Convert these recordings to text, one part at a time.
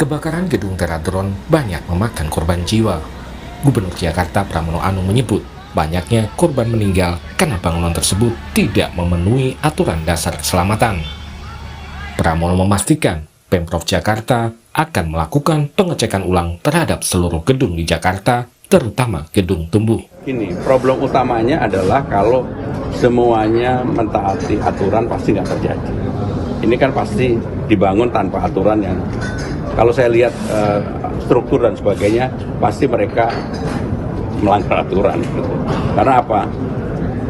Kebakaran gedung Teradron banyak memakan korban jiwa. Gubernur Jakarta Pramono Anung menyebut banyaknya korban meninggal karena bangunan tersebut tidak memenuhi aturan dasar keselamatan. Pramono memastikan Pemprov Jakarta akan melakukan pengecekan ulang terhadap seluruh gedung di Jakarta, terutama gedung tumbuh. Ini problem utamanya adalah kalau semuanya mentaati aturan pasti nggak terjadi. Ini kan pasti dibangun tanpa aturan yang kalau saya lihat struktur dan sebagainya pasti mereka melanggar aturan. Gitu. Karena apa?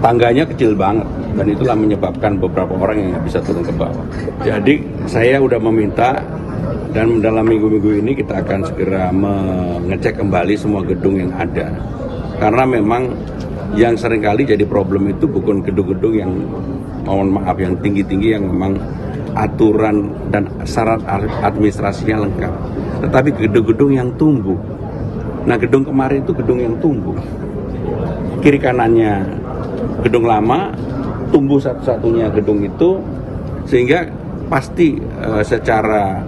Tangganya kecil banget dan itulah menyebabkan beberapa orang yang nggak bisa turun ke bawah. Jadi saya udah meminta dan dalam minggu-minggu ini kita akan segera mengecek kembali semua gedung yang ada. Karena memang yang seringkali jadi problem itu bukan gedung-gedung yang mohon maaf yang tinggi-tinggi yang memang aturan dan syarat administrasinya lengkap, tetapi gedung-gedung yang tumbuh. Nah, gedung kemarin itu gedung yang tumbuh, kiri kanannya gedung lama, tumbuh satu-satunya gedung itu, sehingga pasti secara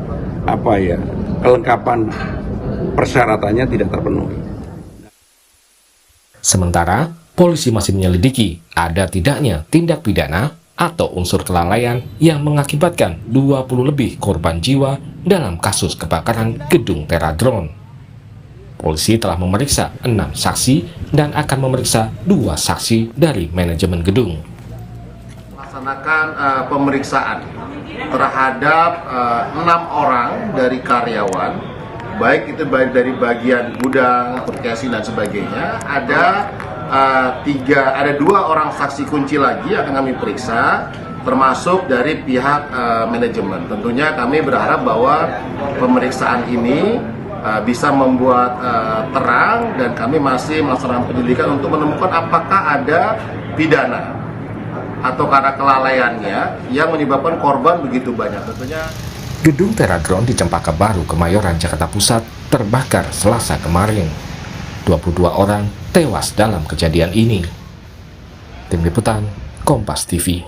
kelengkapan persyaratannya tidak terpenuhi. Sementara polisi masih menyelidiki ada tidaknya tindak pidana atau unsur kelalaian yang mengakibatkan 20 lebih korban jiwa dalam kasus kebakaran gedung Teradron. Polisi telah memeriksa 6 saksi dan akan memeriksa 2 saksi dari manajemen gedung. Melaksanakan pemeriksaan terhadap 6 orang dari karyawan, baik itu dari bagian gudang, casing dan sebagainya. Ada 2 orang saksi kunci lagi yang akan kami periksa, termasuk dari pihak manajemen. Tentunya kami berharap bahwa pemeriksaan ini bisa membuat terang dan kami masih melaksanakan penyelidikan untuk menemukan apakah ada pidana atau karena kelalaiannya yang menyebabkan korban begitu banyak. Tentunya Gedung Teradron di Cempaka Baru, Kemayoran, Jakarta Pusat terbakar Selasa kemarin. 22 orang tewas dalam kejadian ini. Tim Liputan, Kompas TV.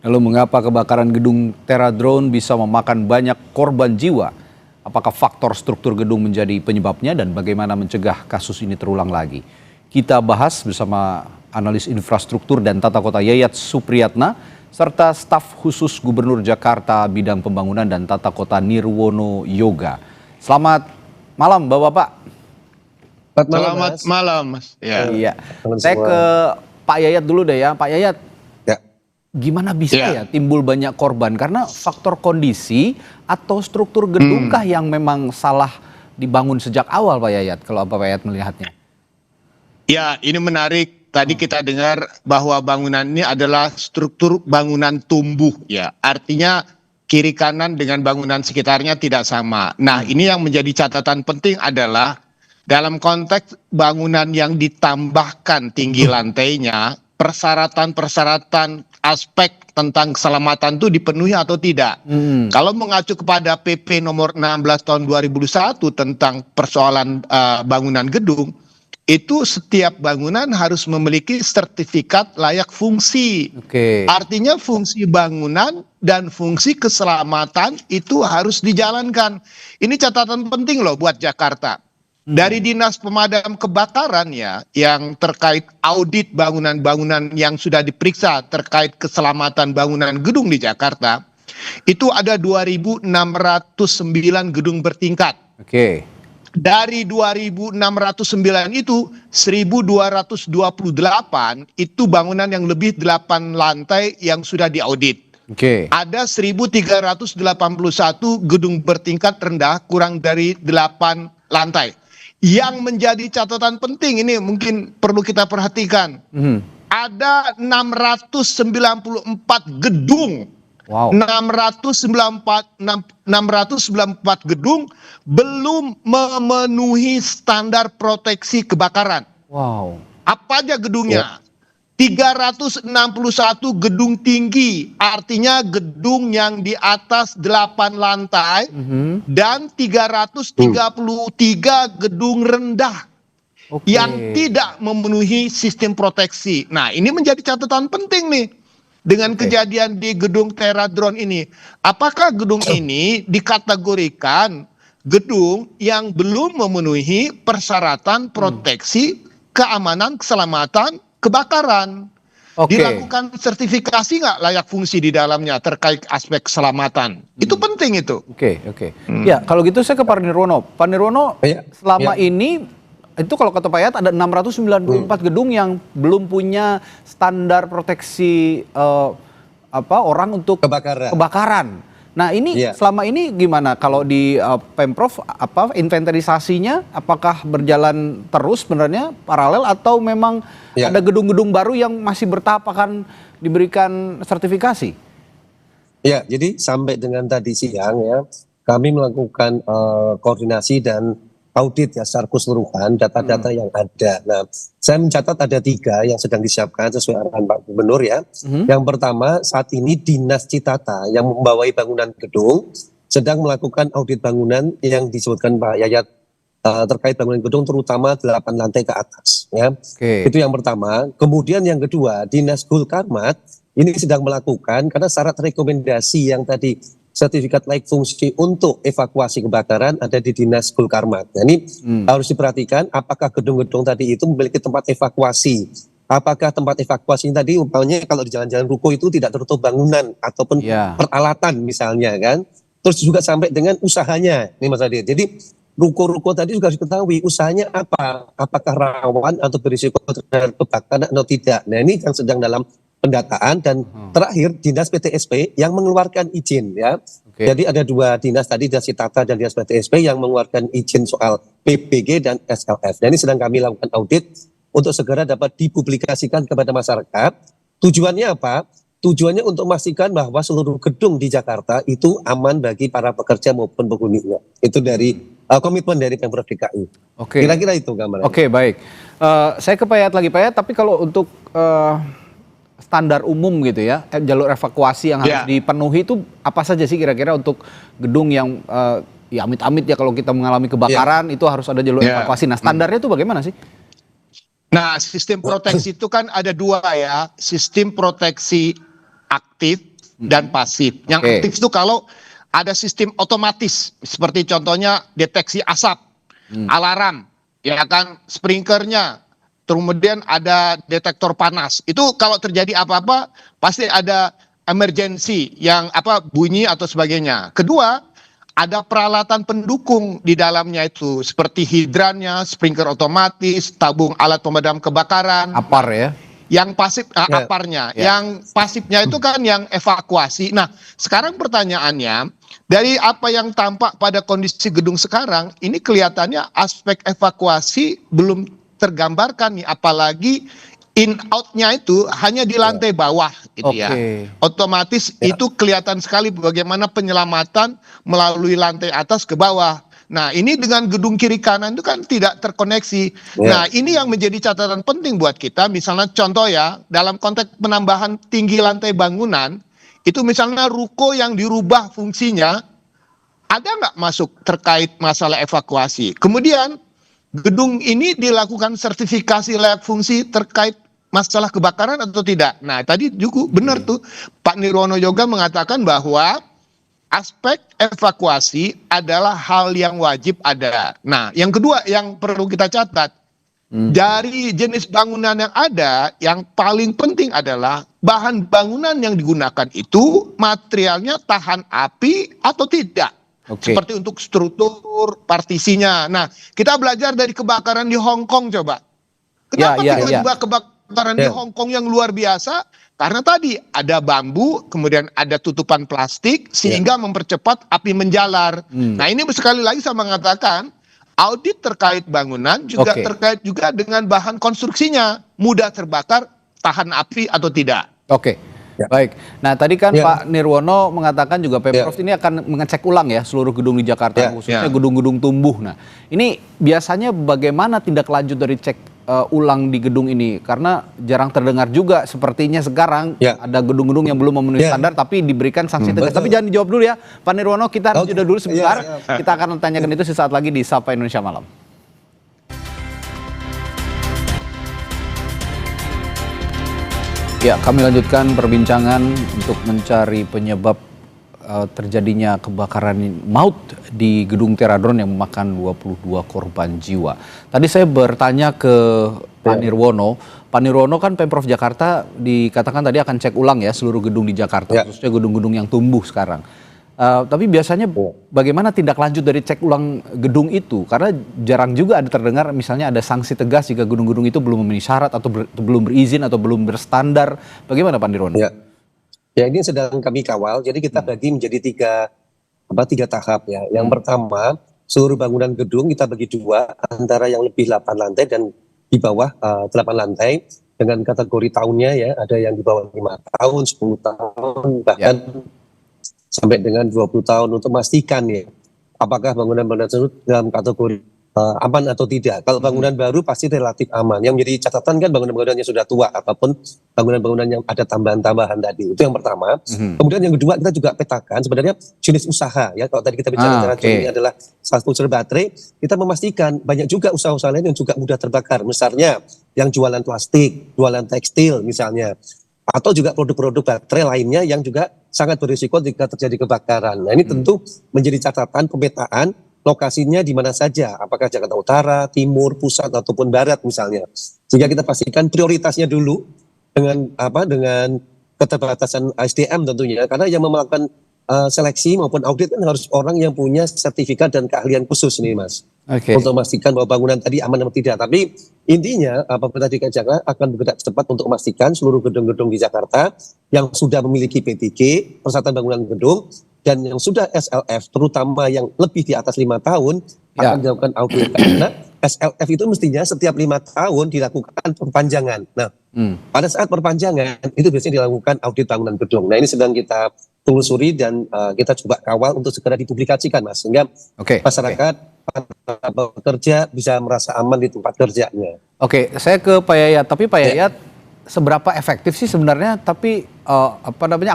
Lalu mengapa kebakaran gedung Teradron bisa memakan banyak korban jiwa? Apakah faktor struktur gedung menjadi penyebabnya dan bagaimana mencegah kasus ini terulang lagi? Kita bahas bersama analis infrastruktur dan tata kota Yayat Supriyatna serta staf khusus Gubernur Jakarta bidang pembangunan dan tata kota Nirwono Yoga. Selamat malam Bapak-bapak. Selamat malam Mas. Ya. Iya. Saya ke Pak Yayat dulu deh ya. Pak Yayat. Ya. Gimana bisa ya timbul banyak korban? Karena faktor kondisi atau struktur gedungkah yang memang salah dibangun sejak awal Pak Yayat? Kalau Pak Yayat melihatnya. Ya, ini menarik. Tadi kita dengar bahwa bangunan ini adalah struktur bangunan tumbuh ya. Artinya kiri kanan dengan bangunan sekitarnya tidak sama. Nah, ini yang menjadi catatan penting adalah dalam konteks bangunan yang ditambahkan tinggi lantainya, persyaratan-persyaratan aspek tentang keselamatan itu dipenuhi atau tidak. Kalau mengacu kepada PP nomor 16 tahun 2001 tentang persoalan bangunan gedung, itu setiap bangunan harus memiliki sertifikat layak fungsi. Artinya fungsi bangunan dan fungsi keselamatan itu harus dijalankan. Ini catatan penting loh buat Jakarta. Dari Dinas Pemadam Kebakaran ya, yang terkait audit bangunan-bangunan yang sudah diperiksa terkait keselamatan bangunan gedung di Jakarta, itu ada 2.609 gedung bertingkat. Dari 2.609 itu 1.228 itu bangunan yang lebih 8 lantai yang sudah diaudit. Ada 1.381 gedung bertingkat rendah kurang dari 8 lantai. Yang menjadi catatan penting ini mungkin perlu kita perhatikan. Ada 694 gedung. 694 gedung belum memenuhi standar proteksi kebakaran. Apa aja gedungnya? 361 gedung tinggi, artinya gedung yang di atas 8 lantai, dan 333 gedung rendah yang tidak memenuhi sistem proteksi. Nah, ini menjadi catatan penting nih. dengan Oke. kejadian di gedung Teradron ini. Apakah gedung ini dikategorikan gedung yang belum memenuhi persyaratan proteksi keamanan keselamatan kebakaran? Oke. Dilakukan sertifikasi nggak layak fungsi di dalamnya terkait aspek keselamatan? Itu penting itu. Oke. Ya, kalau gitu saya ke Pak Nirwono. Pak Nirwono, Iya. selama ini itu kalau kata Pak Yat ada 694 gedung yang belum punya standar proteksi orang untuk kebakaran. Nah, ini Iya. selama ini gimana kalau di Pemprov inventarisasinya apakah berjalan terus sebenarnya paralel atau memang Iya. ada gedung-gedung baru yang masih bertahap akan diberikan sertifikasi? Ya, jadi sampai dengan tadi siang ya, kami melakukan koordinasi dan audit ya secara keseluruhan data-data yang ada. Nah, saya mencatat ada 3 yang sedang disiapkan sesuai arahan Pak Gubernur ya. Yang pertama, saat ini Dinas Citata yang membawai bangunan gedung sedang melakukan audit bangunan yang disebutkan Pak Yayat terkait bangunan gedung terutama 8 lantai ke atas ya. Oke. Itu yang pertama. Kemudian yang kedua, Dinas Gulkarmat ini sedang melakukan karena syarat rekomendasi yang tadi sertifikat layak fungsi untuk evakuasi kebakaran ada di Dinas Gulkarmat. Nah, ini harus diperhatikan apakah gedung-gedung tadi itu memiliki tempat evakuasi. Apakah tempat evakuasi tadi umpamanya kalau di jalan-jalan ruko itu tidak tertutup bangunan ataupun peralatan misalnya kan. Terus juga sampai dengan usahanya. Ini Mas Adi. Jadi ruko-ruko tadi juga harus diketahui usahanya apa. Apakah rawan atau berisiko terhadap kebakaran atau tidak. Nah, ini yang sedang dalam pendataan dan terakhir Dinas PTSP yang mengeluarkan izin ya. Oke. Jadi ada 2 dinas tadi, Dinas Citata dan Dinas PTSP yang mengeluarkan izin soal PBG dan SLF. Dan ini sedang kami lakukan audit untuk segera dapat dipublikasikan kepada masyarakat. Tujuannya apa? Tujuannya untuk memastikan bahwa seluruh gedung di Jakarta itu aman bagi para pekerja maupun penghuninya. Itu dari komitmen dari Pemprov DKI. Oke. Kira-kira itu gambarannya. Oke, baik. Saya ke Pak Yat lagi, Pak Yat, tapi kalau untuk standar umum gitu ya, jalur evakuasi yang harus dipenuhi itu apa saja sih kira-kira untuk gedung yang ya amit-amit ya kalau kita mengalami kebakaran itu harus ada jalur evakuasi. Nah, standarnya itu bagaimana sih? Nah, sistem proteksi itu kan ada 2 ya, sistem proteksi aktif dan pasif. Yang aktif itu kalau ada sistem otomatis, seperti contohnya deteksi asap, alarm, ya kan, sprinklernya, kemudian ada detektor panas. Itu kalau terjadi apa-apa pasti ada emergency yang bunyi atau sebagainya. Kedua, ada peralatan pendukung di dalamnya itu seperti hidrannya, sprinkler otomatis, tabung alat pemadam kebakaran. Apar ya. Yang pasif aparnya, yang pasifnya itu kan yang evakuasi. Nah, sekarang pertanyaannya, dari apa yang tampak pada kondisi gedung sekarang, ini kelihatannya aspek evakuasi belum tergambarkan nih, apalagi in out-nya itu hanya di lantai bawah gitu ya. Otomatis itu kelihatan sekali bagaimana penyelamatan melalui lantai atas ke bawah. Nah, ini dengan gedung kiri kanan itu kan tidak terkoneksi. Nah, ini yang menjadi catatan penting buat kita. Misalnya contoh ya, dalam konteks penambahan tinggi lantai bangunan, itu misalnya ruko yang dirubah fungsinya, ada nggak masuk terkait masalah evakuasi. Kemudian gedung ini dilakukan sertifikasi layak fungsi terkait masalah kebakaran atau tidak. Nah, tadi juga benar tuh Pak Nirwono juga mengatakan bahwa aspek evakuasi adalah hal yang wajib ada. Nah, yang kedua yang perlu kita catat, dari jenis bangunan yang ada, yang paling penting adalah bahan bangunan yang digunakan itu materialnya tahan api atau tidak. Seperti untuk struktur partisinya. Nah, kita belajar dari kebakaran di Hong Kong coba. Kenapa tiba-tiba kebakaran di Hong Kong yang luar biasa? Karena tadi ada bambu, kemudian ada tutupan plastik, sehingga mempercepat api menjalar. Nah, ini sekali lagi saya mengatakan, audit terkait bangunan juga terkait juga dengan bahan konstruksinya. Mudah terbakar, tahan api atau tidak. Baik. Nah, tadi kan Pak Nirwono mengatakan juga Pemprov ini akan mengecek ulang ya seluruh gedung di Jakarta, khususnya gedung-gedung tumbuh. Nah, ini biasanya bagaimana tindak lanjut dari cek ulang di gedung ini? Karena jarang terdengar juga sepertinya sekarang ada gedung-gedung yang belum memenuhi standar tapi diberikan sanksi tegas. Tapi jangan dijawab dulu ya, Pak Nirwono, kita harus jeda dulu sebentar. Kita akan tanyakan itu sesaat lagi di Sapa Indonesia Malam. Ya, kami lanjutkan perbincangan untuk mencari penyebab terjadinya kebakaran maut di Gedung Teradron yang memakan 22 korban jiwa. Tadi saya bertanya ke Pak Nirwono. Pak Nirwono kan Pemprov Jakarta dikatakan tadi akan cek ulang ya seluruh gedung di Jakarta, khususnya gedung-gedung yang tumbuh sekarang. Tapi biasanya bagaimana tindak lanjut dari cek ulang gedung itu? Karena jarang juga ada terdengar misalnya ada sanksi tegas jika gedung-gedung itu belum memenuhi syarat atau belum berizin atau belum berstandar. Bagaimana Pak Nirwono? Ya, ini sedang kami kawal. Jadi kita bagi menjadi tiga tahap ya. Yang pertama, seluruh bangunan gedung kita bagi dua, antara yang lebih 8 lantai dan di bawah 8 lantai dengan kategori tahunnya ya. Ada yang di bawah 5 tahun, 10 tahun, bahkan sampai dengan 20 tahun untuk memastikan ya apakah bangunan-bangunan tersebut dalam kategori aman atau tidak. Kalau bangunan baru pasti relatif aman. Yang menjadi catatan kan bangunan-bangunan yang sudah tua ataupun bangunan-bangunan yang ada tambahan-tambahan tadi. Itu yang pertama. Kemudian yang kedua kita juga petakan sebenarnya jenis usaha ya. Kalau tadi kita bicara ini adalah satu unsur baterai, kita memastikan banyak juga usaha-usaha lain yang juga mudah terbakar. Misalnya yang jualan plastik, jualan tekstil misalnya. Atau juga produk-produk baterai lainnya yang juga sangat berisiko jika terjadi kebakaran. Nah ini tentu menjadi catatan pemetaan lokasinya di mana saja, apakah Jakarta Utara, Timur, Pusat ataupun Barat misalnya. Sehingga kita pastikan prioritasnya dulu dengan keterbatasan SDM tentunya, karena yang melakukan seleksi maupun audit kan harus orang yang punya sertifikat dan keahlian khusus nih Mas. Untuk memastikan bahwa bangunan tadi aman atau tidak. Tapi intinya pemerintah DKI Jakarta akan bergerak cepat untuk memastikan seluruh gedung-gedung di Jakarta yang sudah memiliki P3G, persyaratan bangunan gedung, dan yang sudah SLF, terutama yang lebih di atas 5 tahun, akan dilakukan audit. Karena SLF itu mestinya setiap 5 tahun dilakukan perpanjangan. Nah, pada saat perpanjangan, itu biasanya dilakukan audit bangunan gedung. Nah, ini sedang kita telusuri dan kita coba kawal untuk segera dipublikasikan, Mas. Sehingga masyarakat, para pekerja bisa merasa aman di tempat kerjanya. Saya ke Pak Yayat. Tapi Pak Yayat, seberapa efektif sih sebenarnya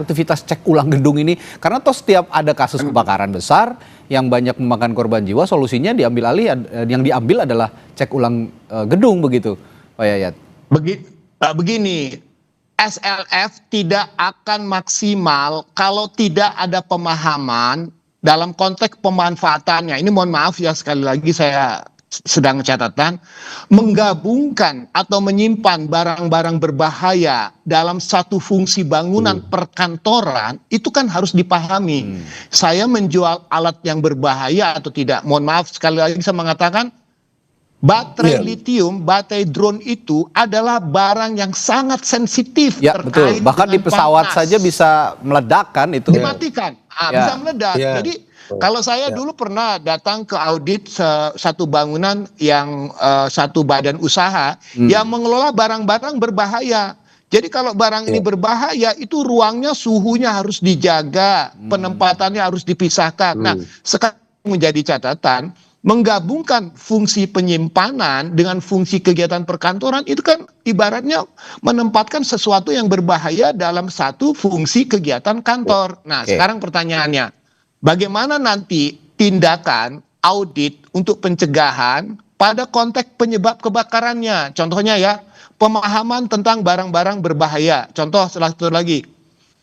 aktivitas cek ulang gedung ini, karena toh setiap ada kasus kebakaran besar yang banyak memakan korban jiwa, solusinya yang diambil adalah cek ulang gedung begitu Pak Yayat. Begini, SLF tidak akan maksimal kalau tidak ada pemahaman dalam konteks pemanfaatannya. Ini mohon maaf ya, sekali lagi saya sedang catatan, menggabungkan atau menyimpan barang-barang berbahaya dalam satu fungsi bangunan perkantoran itu kan harus dipahami. Saya menjual alat yang berbahaya atau tidak, mohon maaf sekali lagi saya mengatakan, baterai litium, baterai drone itu adalah barang yang sangat sensitif terkait betul. Bahkan di pesawat saja bisa meledak kan itu. Dimatikan, bisa meledak. Jadi kalau saya dulu pernah datang ke audit satu bangunan yang satu badan usaha yang mengelola barang-barang berbahaya. Jadi kalau barang ini berbahaya, itu ruangnya suhunya harus dijaga, penempatannya harus dipisahkan. Nah, sekarang menjadi catatan, menggabungkan fungsi penyimpanan dengan fungsi kegiatan perkantoran itu kan ibaratnya menempatkan sesuatu yang berbahaya dalam satu fungsi kegiatan kantor. Nah, sekarang pertanyaannya, bagaimana nanti tindakan audit untuk pencegahan pada konteks penyebab kebakarannya? Contohnya ya, pemahaman tentang barang-barang berbahaya. Contoh salah satu lagi,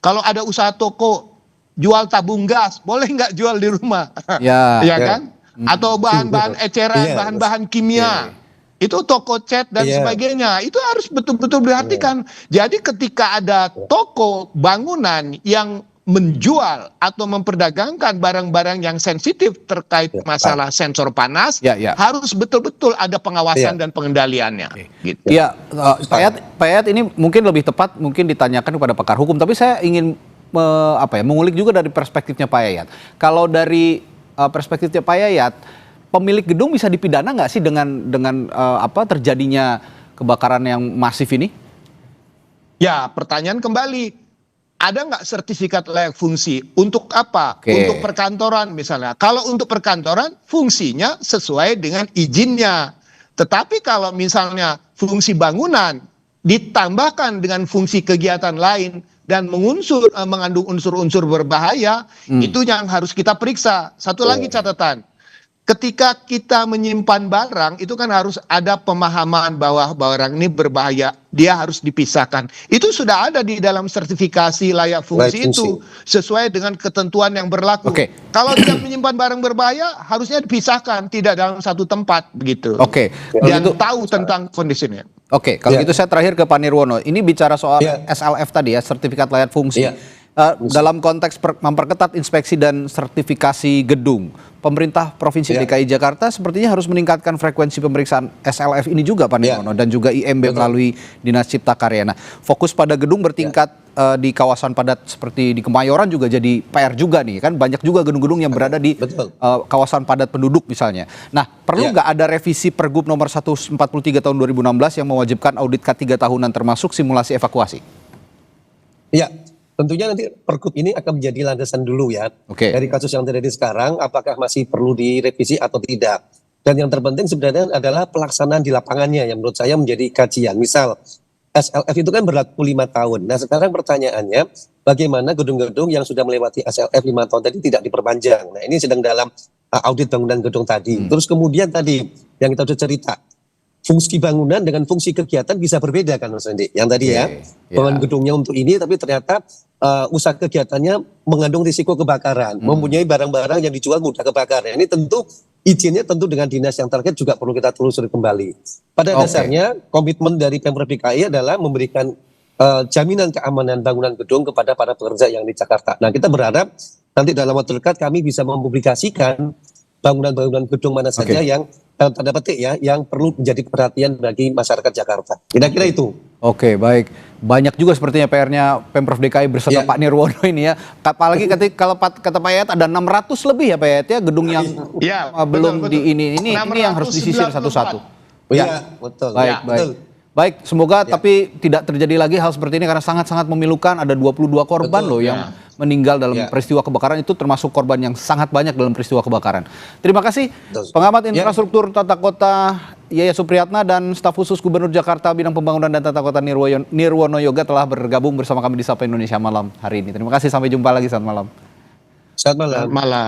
kalau ada usaha toko jual tabung gas, boleh nggak jual di rumah? Ya kan? Atau bahan-bahan eceran, bahan-bahan kimia. Itu toko cat dan sebagainya. Itu harus betul-betul diperhatikan. Jadi ketika ada toko bangunan yang menjual atau memperdagangkan barang-barang yang sensitif terkait masalah sensor panas, harus betul-betul ada pengawasan dan pengendaliannya. Gitu. Pak Yayat ini mungkin lebih tepat mungkin ditanyakan kepada pakar hukum, tapi saya ingin mengulik juga dari perspektifnya Pak Yayat. Kalau dari perspektifnya Pak Yayat, pemilik gedung bisa dipidana nggak sih dengan terjadinya kebakaran yang masif ini? Ya, pertanyaan kembali, ada nggak sertifikat layak fungsi? Untuk apa? Untuk perkantoran misalnya. Kalau untuk perkantoran, fungsinya sesuai dengan izinnya. Tetapi kalau misalnya fungsi bangunan ditambahkan dengan fungsi kegiatan lain dan mengandung unsur-unsur berbahaya, itu yang harus kita periksa. Satu lagi catatan, ketika kita menyimpan barang itu kan harus ada pemahaman bahwa barang ini berbahaya, dia harus dipisahkan. Itu sudah ada di dalam sertifikasi layak fungsi Layak itu sesuai dengan ketentuan yang berlaku. Oke. Kalau dia menyimpan barang berbahaya harusnya dipisahkan, tidak dalam satu tempat begitu. Oke. Dan Kalau gitu, tahu tentang kondisinya. oke, kalau Ya. gitu saya terakhir ke Pak Nirwono. Ini bicara soal Ya. SLF tadi ya, sertifikat layak fungsi. Ya. Dalam konteks memperketat inspeksi dan sertifikasi gedung, pemerintah Provinsi Ya. DKI Jakarta sepertinya harus meningkatkan frekuensi pemeriksaan SLF ini juga Pak Ya. Nirwono, dan juga IMB Betul. melalui Dinas Cipta Karya. Nah, fokus pada gedung bertingkat di kawasan padat seperti di Kemayoran juga jadi PR juga nih, kan banyak juga gedung-gedung yang berada di Betul. kawasan padat penduduk misalnya. Nah, perlu Ya. nggak ada revisi Pergub nomor 143 tahun 2016 yang mewajibkan audit K3 tahunan termasuk simulasi evakuasi? Ya, tentunya nanti Pergub ini akan menjadi landasan dulu ya. Oke. Dari kasus yang terjadi sekarang, apakah masih perlu direvisi atau tidak. Dan yang terpenting sebenarnya adalah pelaksanaan di lapangannya yang menurut saya menjadi kajian. Misal, SLF itu kan berlaku 5 tahun. Nah sekarang pertanyaannya, bagaimana gedung-gedung yang sudah melewati SLF 5 tahun tadi tidak diperpanjang. Nah ini sedang dalam audit bangunan gedung tadi. Terus kemudian tadi, yang kita sudah cerita, fungsi bangunan dengan fungsi kegiatan bisa berbeda kan Mas Randy. Yang tadi Oke, ya, ya. bangunan gedungnya untuk ini tapi ternyata usaha kegiatannya mengandung risiko kebakaran, mempunyai barang-barang yang dijual mudah kebakar. Nah, ini tentu izinnya tentu dengan dinas yang terkait juga perlu kita telusuri kembali. Pada Oke. dasarnya komitmen dari Pemprov DKI adalah memberikan jaminan keamanan bangunan gedung kepada para pekerja yang di Jakarta. Nah kita berharap nanti dalam waktu dekat kami bisa mempublikasikan bangunan-bangunan gedung mana saja yang dalam tanda petik ya, yang perlu menjadi perhatian bagi masyarakat Jakarta. Kira-kira itu. Oke, baik. Banyak juga sepertinya PR-nya Pemprov DKI beserta Ya. Pak Nirwono ini ya. Apalagi kalau kata Pak Yayat ada 600 lebih ya Pak Yayat ya gedung yang Ya, belum betul, di ini yang harus disisir 694. satu-satu. Iya, betul. Baik, Ya, baik. betul. Baik, semoga Ya. tapi tidak terjadi lagi hal seperti ini karena sangat-sangat memilukan. Ada 22 korban Betul, loh ya. yang meninggal dalam Ya. peristiwa kebakaran, itu termasuk korban yang sangat banyak dalam peristiwa kebakaran. Terima kasih Betul. pengamat Ya. infrastruktur tata kota Yaya Supriyatna dan staf khusus Gubernur Jakarta bidang pembangunan dan tata kota Nirwono Yoga telah bergabung bersama kami di Sapa Indonesia Malam hari ini. Terima kasih, sampai jumpa lagi, selamat malam. Selamat malam. Malah.